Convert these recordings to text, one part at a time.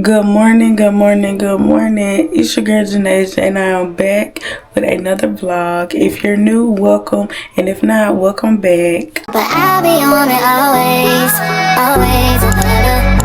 Good morning, good morning, good morning. It's your girl Janasia and I am back with another vlog. If you're new, welcome, and if not, welcome back. But I'll be on it always, always and forever.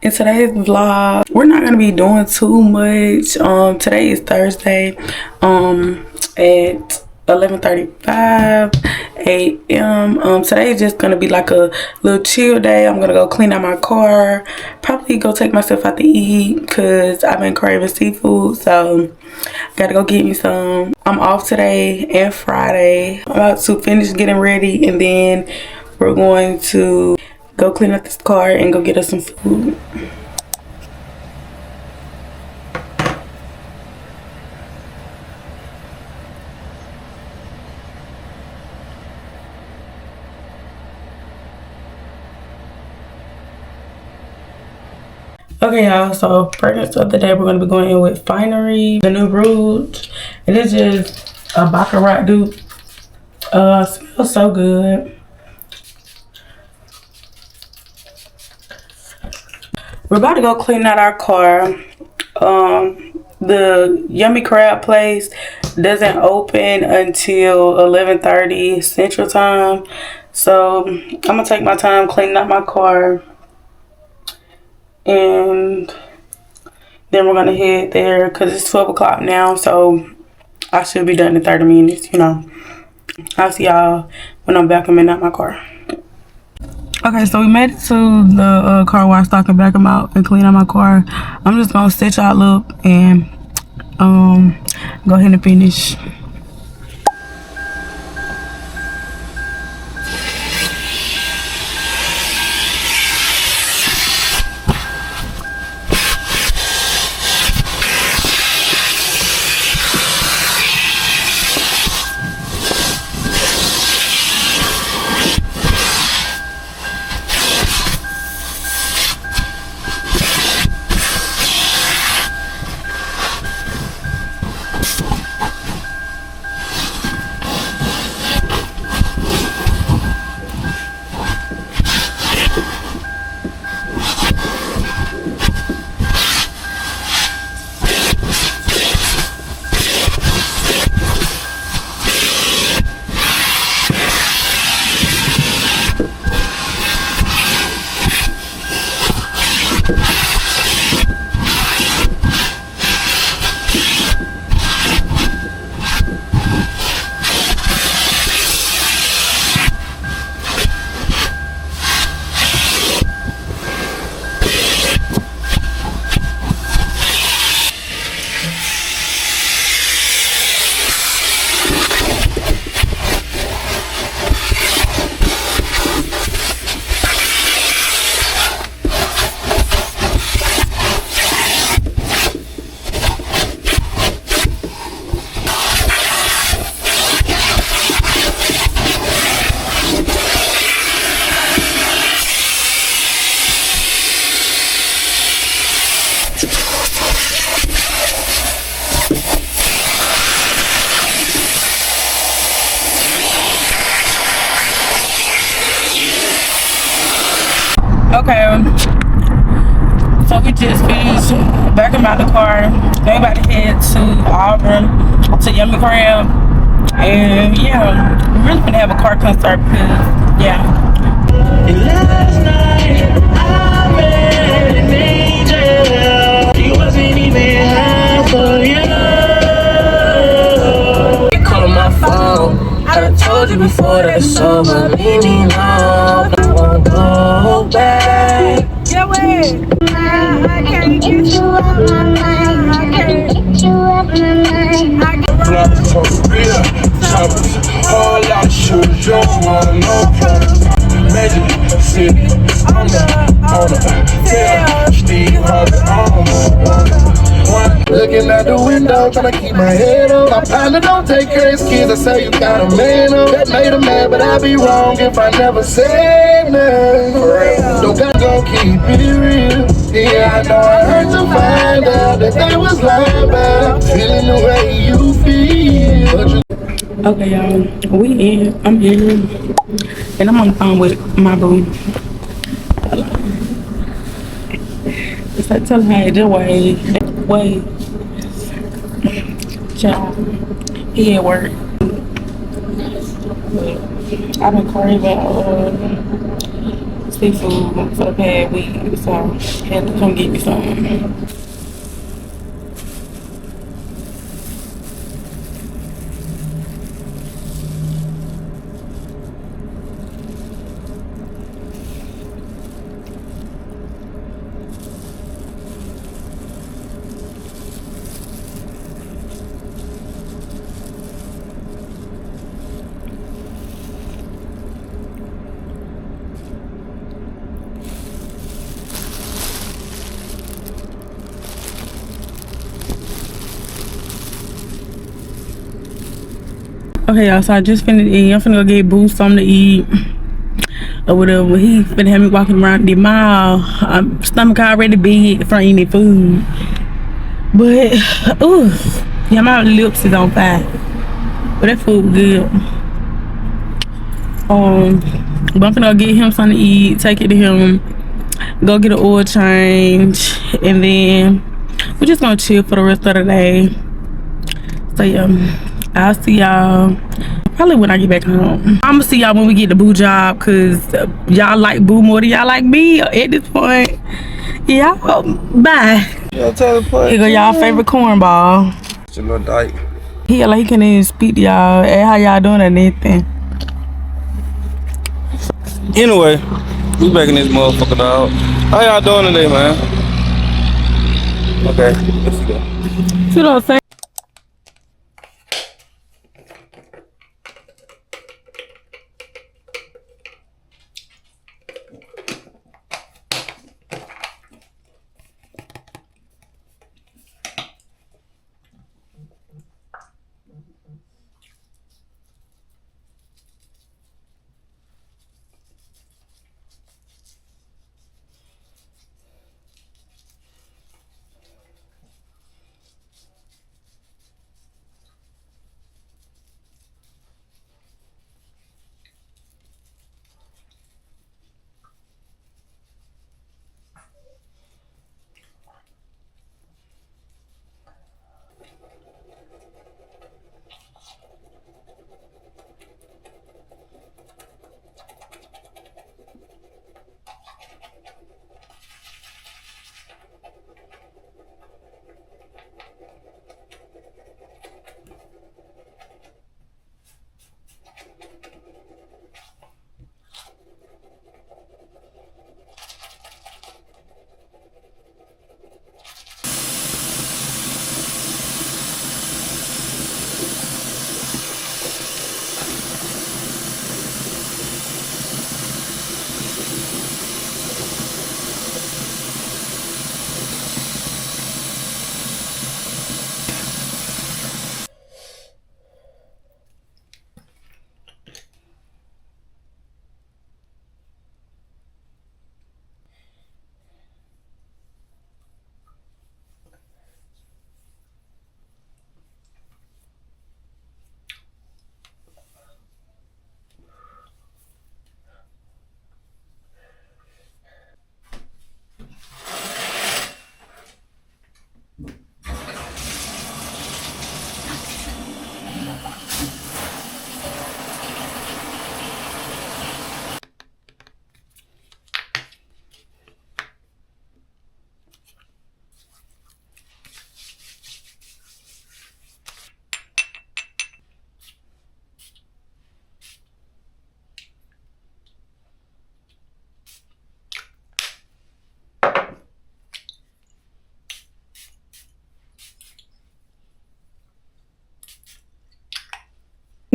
In today's vlog, we're not gonna be doing too much. Today is Thursday, at 11:35 a.m. Today is just gonna be like a little chill day. I'm gonna go clean out my car, probably go take myself out to eat because I've been craving seafood, so gotta go get me some. I'm off today and Friday. I'm about to finish getting ready and then we're going to go clean up this car and go get us some food. Okay, y'all, so fragrance of the day, we're going to be going in with Finery, the new Rouge. And it's just a Baccarat dupe. Smells so good. We're about to go clean out our car. The Yummy Crab place doesn't open until 11:30 Central Time. So I'm going to take my time cleaning out my car. And then we're gonna head there because it's 12 o'clock now, so I should be done in 30 minutes, you know. I'll see y'all when I'm back. I'm in my car. Okay, so we made it to the car wash so I can back them out and clean out my car. I'm just gonna set y'all up and go ahead and finish. Okay, so we just finished backing out the car. Then we about to head to Auburn to Yummy Crab. And yeah, we really gonna have a car concert because yeah. And last night I met an angel. She wasn't even half for you. They call my phone. I done told you before that it's over. Leave me alone. I won't go back. Yeah, wait. I can't get you out my mind. I can't get you out my mind. I can't for real. Whole lot of shooters, you don't want no problems. Magic City, I'm the owner. Tell Steve Harvey, I'm the one. Looking out the window, trying to keep my head up. My partner don't take care of his kids, I say you got a man up. That made him mad, but I'd be wrong if I never said nothing. Don't gotta go keep it real. Yeah, I know I hurt to find out that they was lying about feeling the way you feel. But you okay, y'all, we in. I'm here, and I'm on the phone with my boo. It's like telling her just wait, child. He at work. But I've been craving seafood for the past week, so I had to come get me some. Okay, y'all, so I just finished eating. I'm finna go get Boo something to eat or whatever. He finna have me walking around the mall. Stomach already big from eating food. But, ooh, yeah, my lips is on fire. But that food good. But I'm finna go get him something to eat, take it to him, go get an oil change, and then we're just gonna chill for the rest of the day. So yeah, I'll see y'all probably when I get back home. I'm gonna see y'all when we get the Boo job, cause y'all like Boo more than y'all like me at this point. Yeah, bye. Here go y'all favorite cornball. It's a little dyke. He like he can't even speak to y'all. Hey, how y'all doing or anything? Anyway, we back in this motherfucker, dog. How y'all doing today, man? Okay, let's go. You know what I'm saying?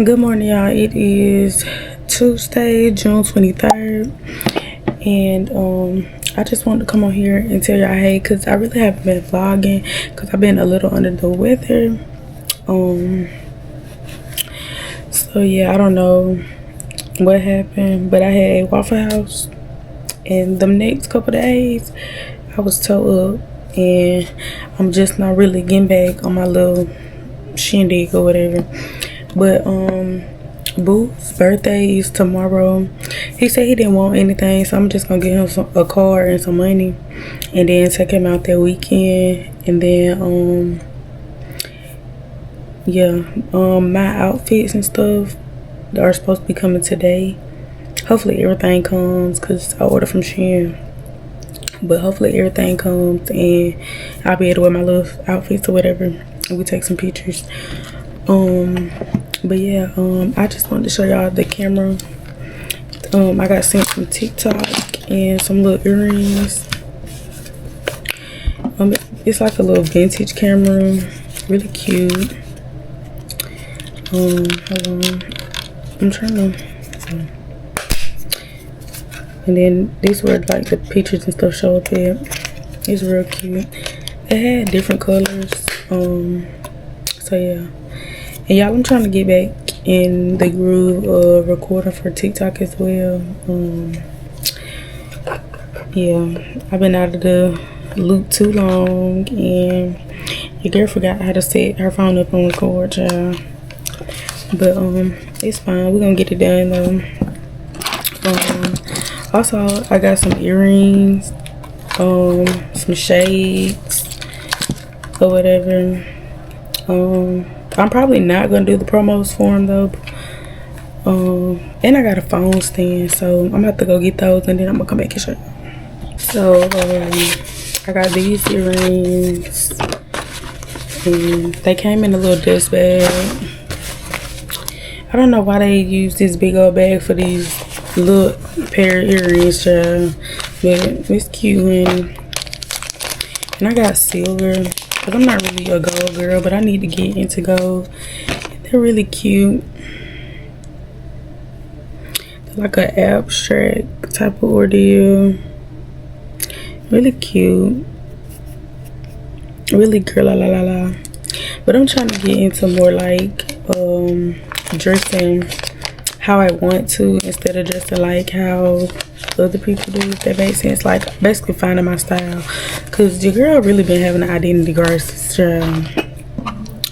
Good morning, y'all. It is Tuesday, June 23rd, and I just wanted to come on here and tell y'all hey, because I really haven't been vlogging because I've been a little under the weather. So yeah, I don't know what happened, but I had a Waffle House, and the next couple of days I was toe up, and I'm just not really getting back on my little shindig or whatever. But Boo's birthday is tomorrow. He said he didn't want anything, so I'm just gonna get him a car and some money, and then take him out that weekend. And then yeah, my outfits and stuff are supposed to be coming today. Hopefully everything comes, cause I ordered from Shein. But hopefully everything comes and I'll be able to wear my little outfits or whatever, and we take some pictures. But yeah, I just wanted to show y'all the camera. I got sent from TikTok and some little earrings. It's like a little vintage camera, really cute. Hold on, I'm trying to. And then this where like the pictures and stuff show up here. It's real cute. They had different colors. So yeah. And y'all, I'm trying to get back in the groove of recording for TikTok as well. Yeah, I've been out of the loop too long, and your girl forgot how to set her phone up and record, y'all. But it's fine. We're gonna get it done though. Also, I got some earrings, some shades or whatever. I'm probably not gonna do the promos for him though. And I got a phone stand, so I'm gonna have to go get those, and then I'm gonna come back and show you. So I got these earrings, and they came in a little dust bag. I don't know why they use this big old bag for these little pair of earrings, child, but it's cute, honey. And I got silver, because I'm not really a gold girl, but I need to get into gold. They're really cute. They're like an abstract type of ordeal. Really cute. Really girl la la la la. But I'm trying to get into more like dressing how I want to, instead of dressing like how other people do, if that makes sense. Like basically finding my style, because your girl really been having an identity crisis,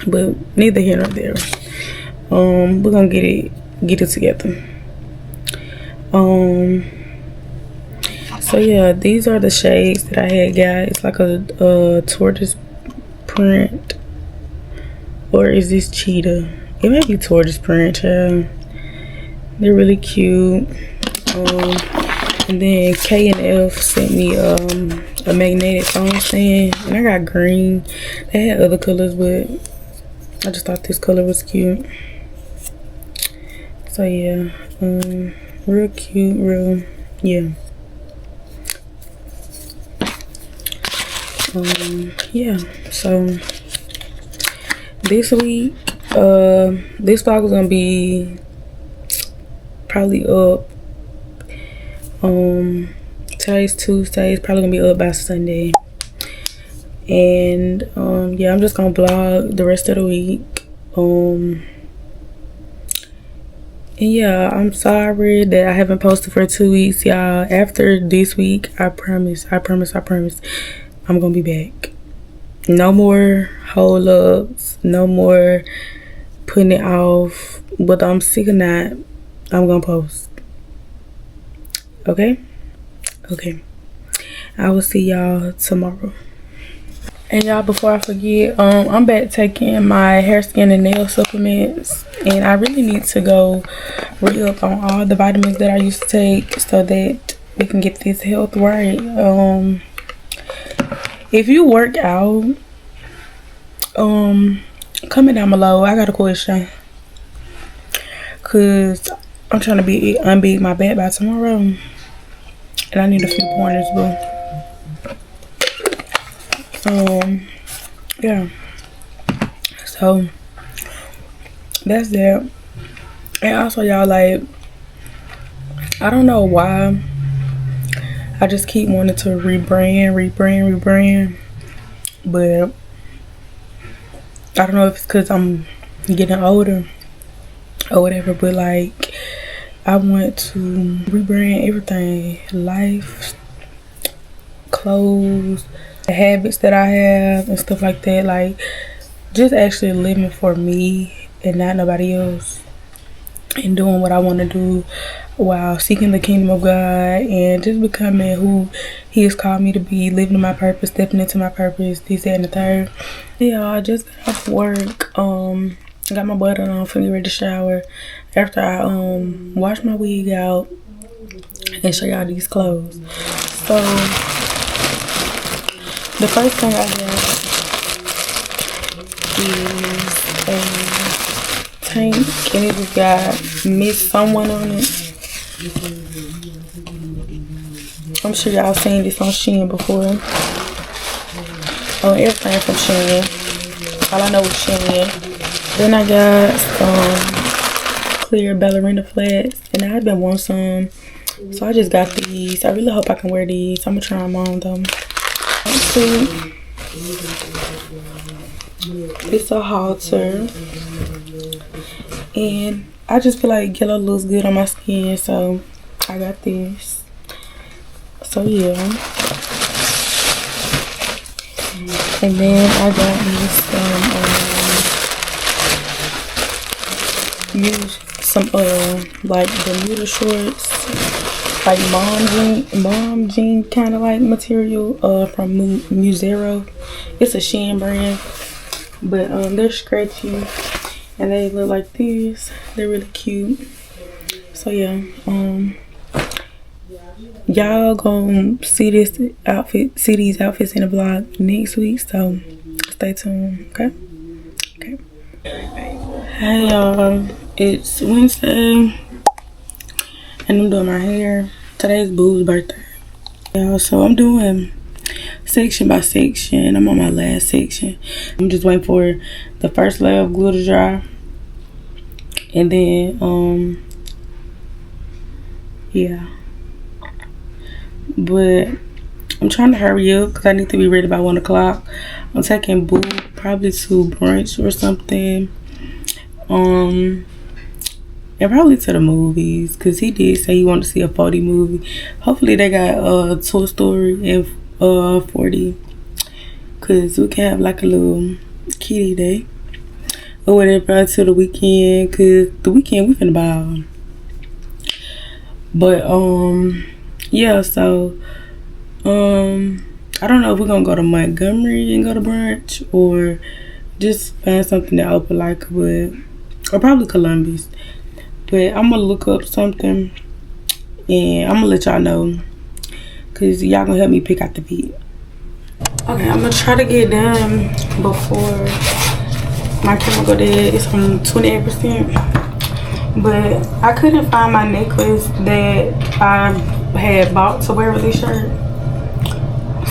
but neither here nor there. We're gonna get it together. So yeah, these are the shades that I had got. It's like a tortoise print, or is this cheetah? It might be tortoise print, child. They're really cute. And then K&F sent me a magnetic phone stand, and I got green. They had other colors, but I just thought this color was cute. So yeah, real cute, real, yeah. Yeah, so this week, this vlog is gonna be probably up, today's Tuesday, it's probably gonna be up by Sunday. And yeah, I'm just gonna vlog the rest of the week. And yeah, I'm sorry that I haven't posted for 2 weeks, y'all. After this week, I promise I'm gonna be back. No more hold ups, no more putting it off. But I'm sick of not, I'm gonna post. Okay? Okay. I will see y'all tomorrow. And y'all, before I forget, I'm back taking my hair, skin, and nail supplements, and I really need to go re-up on all the vitamins that I used to take so that we can get this health right. If you work out, comment down below. I got a question, cause I'm trying to unbig my back by tomorrow, and I need a few pointers, boo. Yeah, so that's that. And also, y'all, like, I don't know why I just keep wanting to rebrand, but I don't know if it's because I'm getting older or whatever, but like, I want to rebrand everything: life, clothes, the habits that I have and stuff like that. Like, just actually living for me and not nobody else, and doing what I want to do while seeking the kingdom of God and just becoming who He has called me to be, living in my purpose, stepping into my purpose, this, that, and the third. Yeah, I just got off work. Got my butt on, finna get ready to shower. After I wash my wig out and show y'all these clothes. So the first thing I got is a tank, and it just got Miss Someone on it. I'm sure y'all seen this on Shein before. On everything from Shein. All I know is Shein. Then I got some clear ballerina flats, and I've been wanting some, so I just got these. I really hope I can wear these. I'm gonna try them on though. It's a halter, and I just feel like yellow looks good on my skin, so I got this. So yeah, and then I got me some like Bermuda shorts, like mom jean kind of like material from Muzero. It's a Shein brand, but they're stretchy and they look like this. They're really cute. So yeah, y'all gonna see these outfits in the vlog next week, so stay tuned. Okay. Hey y'all, it's Wednesday and I'm doing my hair. Today's Boo's birthday, y'all, so I'm doing section by section. I'm on my last section. I'm just waiting for the first layer of glue to dry, and then yeah, but I'm trying to hurry up because I need to be ready by 1 o'clock. I'm taking Boo probably to brunch or something, and probably to the movies, because he did say he wanted to see a 4D movie. Hopefully they got Toy Story and 4D, because we can have like a little kitty day or whatever until the weekend, because the weekend we finna ball. But yeah, so I don't know if we're gonna go to Montgomery and go to brunch, or just find something that open like, but or probably Columbus. But I'm gonna look up something and I'm gonna let y'all know, cause y'all gonna help me pick out the beat. Okay, I'm gonna try to get done before my camera go dead. It's on 28%, but I couldn't find my necklace that I had bought to wear with this shirt,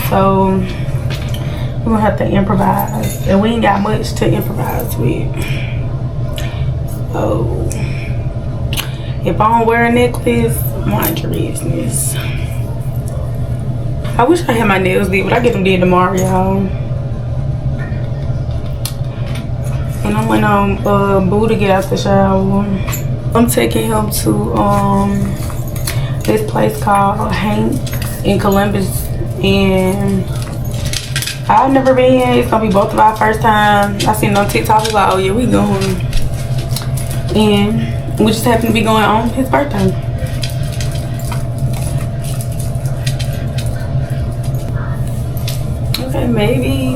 so we're gonna have to improvise, and we ain't got much to improvise with. So if I don't wear a necklace, mind your business. I wish I had my nails did, but I get them did tomorrow, y'all. And I'm waiting on Boo to get out the shower. I'm taking him to this place called Hank in Columbus, and I've never been. It's gonna be both of our first time. I seen it on TikTok. I was like, oh yeah, we going. And we just happen to be going on his birthday. Okay, maybe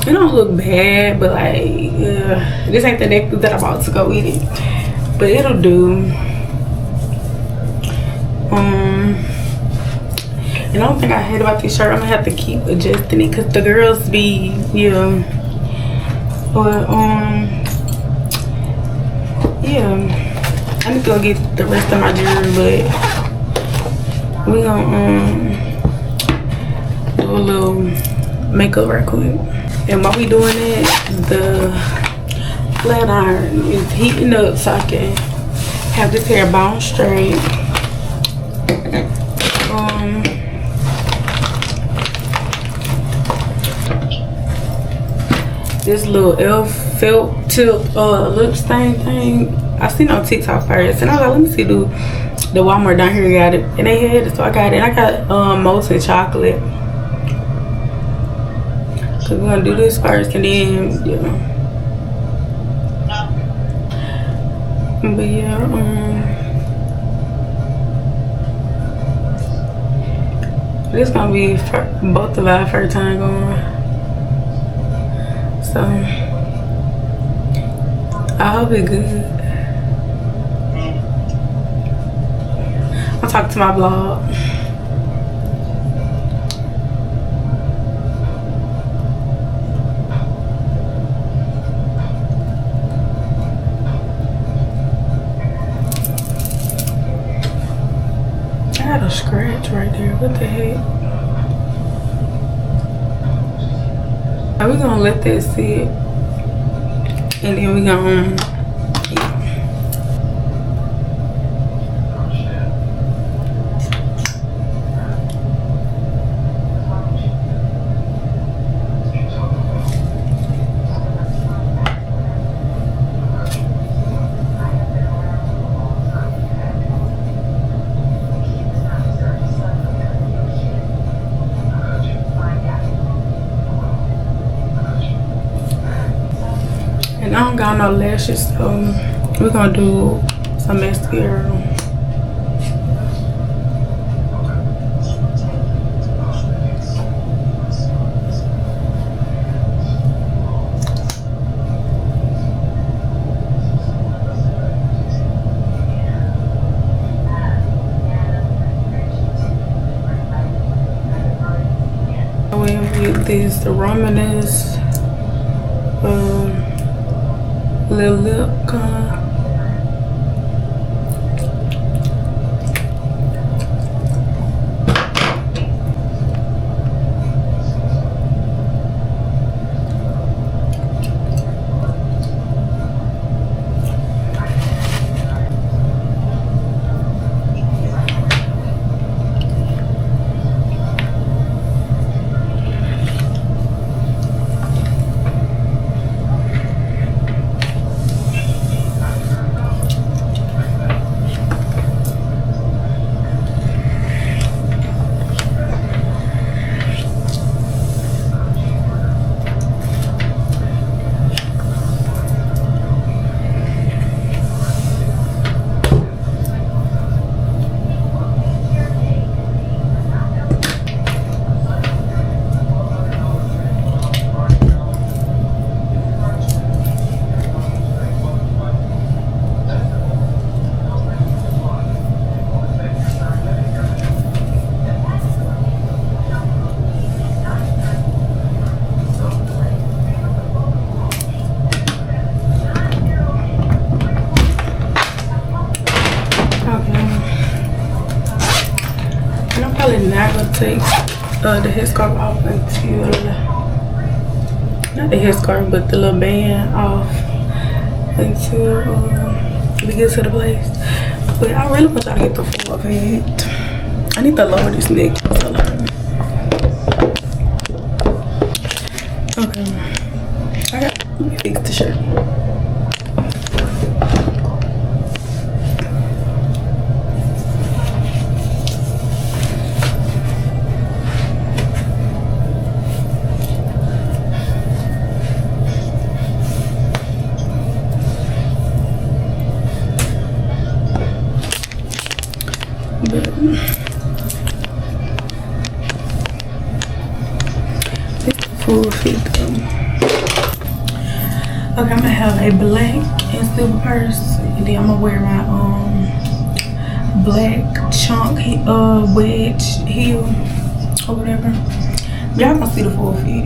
it don't look bad, but like this ain't the necklace that I'm about to go with it, but it'll do. And I don't think I hate about this shirt. I'm gonna have to keep adjusting it because the girls be, yeah. But yeah, I need to go get the rest of my jewelry, but we gonna do a little makeup right quick. And while we doing it, the flat iron is heating up so I can have this hair bone straight. This little elf felt tip lip stain thing I seen on TikTok first, and I was like, let me see, do the Walmart down here got it, and they had it, so I got it. And I got molten chocolate. So we're gonna do this first, and then yeah. But yeah, this gonna be both of our first time going. So I hope it's good. I'll talk to my vlog. I got a scratch right there. What the heck? Are we gonna let that sit? And then we gonna I don't got no lashes, so we're gonna do some mascara. I went with this Romanus little lip color. Not gonna take the headscarf off until, not the headscarf, but the little band off until we get to the place. But I really want y'all to get the full of it. I need to lower this neck. Okay, let me fix the shirt. Full fit though. Okay, I'm gonna have a black and silver purse, and then I'm gonna wear my black chunk wedge heel or whatever. Y'all gonna see the full fit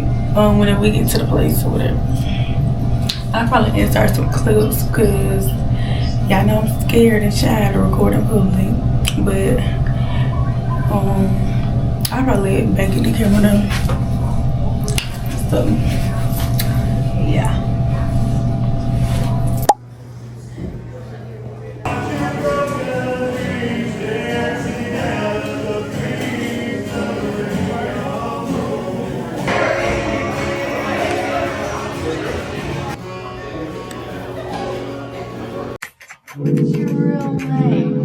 whenever we get to the place or whatever. I'll probably insert some clips because y'all know I'm scared and shy to record in public, but I'll probably let back in the camera though. So yeah. What's your real name?